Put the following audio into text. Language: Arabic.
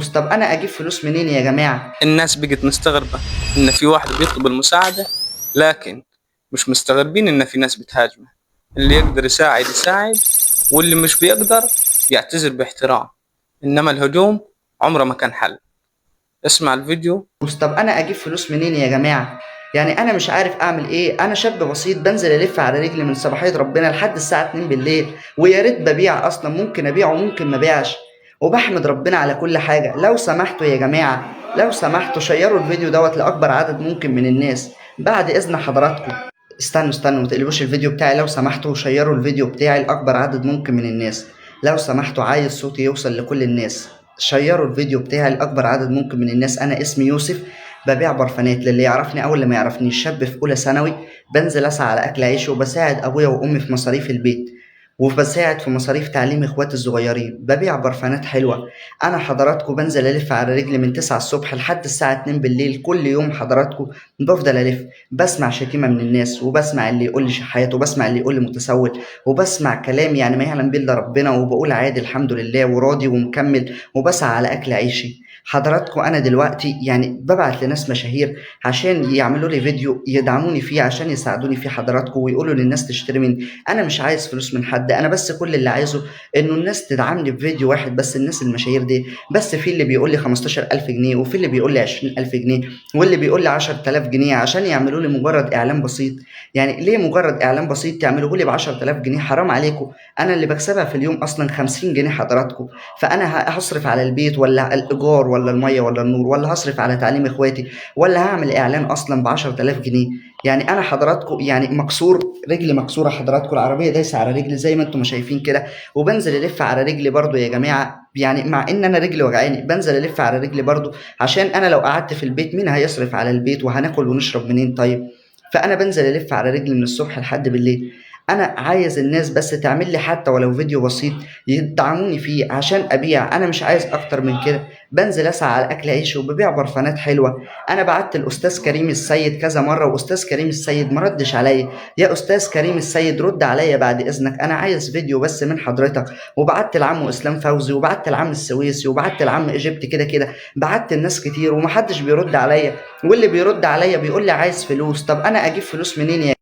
طب انا اجيب فلوس منين يا جماعة؟ الناس بقت مستغربة إن في واحد بيطلب المساعدة، لكن مش مستغربين إن في ناس بتهاجمه. اللي يقدر يساعد يساعد، واللي مش بيقدر يعتذر باحترام، إنما الهجوم عمره ما كان حل. اسمع الفيديو. طب انا اجيب فلوس منين يا جماعة؟ يعني انا مش عارف اعمل ايه، انا شاب بسيط بنزل الف على رجلي من صباحية ربنا لحد الساعة 2 بالليل، ويا ريت ببيع اصلا، ممكن ابيع وممكن ما بيعش، وبحمد ربنا على كل حاجة. لو سمحتوا يا جماعة، لو سمحتوا شيروا الفيديو دوت لاكبر عدد ممكن من الناس بعد اذن حضراتكم. استنوا ما تقلبوش الفيديو بتاعي، لو سمحتوا شيروا الفيديو بتاعي لاكبر عدد ممكن من الناس. لو سمحتوا عايز صوتي يوصل لكل الناس، شيروا الفيديو بتاعي لاكبر عدد ممكن من الناس. انا اسمي يوسف، ببيع برفانات، للي يعرفني او اللي ما يعرفنيش. شاب في اولى ثانوي، بنزل اسعى على اكل عيشي، وبساعد ابويا وامي في مصاريف البيت، وبساعد في مصاريف تعليم اخواتي الصغيرين. ببيع برفانات حلوه. انا حضراتكم بنزل الف على رجلي من 9 الصبح لحد الساعه 2 بالليل كل يوم. حضراتكم بفضل الف، بسمع شتيمه من الناس، وبسمع اللي يقول لي شحات، وبسمع اللي يقول لي متسول، وبسمع كلام يعني ما يعلم به الا ربنا، وبقول عادي الحمد لله وراضي ومكمل، وبسعى على اكل عيشي. حضراتكم انا دلوقتي يعني ببعت لناس مشاهير عشان يعملوا لي فيديو يدعموني فيه، عشان يساعدوني فيه حضراتكم، ويقولوا للناس تشتري مني. انا مش عايز فلوس من حد، انا بس كل اللي عايزه انه الناس تدعمني بفيديو واحد بس. الناس المشاهير دي بس، في اللي بيقول لي 15000 جنيه، وفي اللي بيقول لي 20000 جنيه، واللي بيقول لي 10000 جنيه عشان يعملوا لي مجرد اعلان بسيط. يعني ليه مجرد اعلان بسيط تعملوه لي ب 10000 جنيه؟ حرام عليكم. انا اللي بكسبها في اليوم اصلا 50 جنيه حضراتكم، فانا هصرف على البيت ولا الايجار ولا الميه ولا النور، ولا هصرف على تعليم اخواتي، ولا هعمل اعلان اصلا ب 10000 جنيه؟ يعني انا حضراتكم يعني مكسور، رجلي مكسوره حضراتكم، العربيه دايسه على رجلي زي ما انتم ما شايفين كده، وبنزل الف على رجلي برضو يا جماعه. يعني مع ان انا رجلي وجعاني بنزل الف على رجلي برضو، عشان انا لو قعدت في البيت مين هيصرف على البيت؟ وهناكل ونشرب منين طيب؟ فانا بنزل الف على رجلي من الصبح لحد بالليل. انا عايز الناس بس تعمل لي حتى ولو فيديو بسيط يدعموني فيه عشان ابيع، انا مش عايز اكتر من كده. بنزل اسعى على اكل عيشي وببيع برفانات حلوه. انا بعت الاستاذ كريم السيد كذا مره، واستاذ كريم السيد ما ردش عليا. يا استاذ كريم السيد رد عليا بعد اذنك، انا عايز فيديو بس من حضرتك. وبعت لعمه اسلام فوزي، وبعت لعم السويسي، وبعت لعم ايجيبت، كده كده بعت الناس كتير ومحدش بيرد عليا، واللي بيرد عليا بيقول لي عايز فلوس. طب انا اجيب فلوس منين يا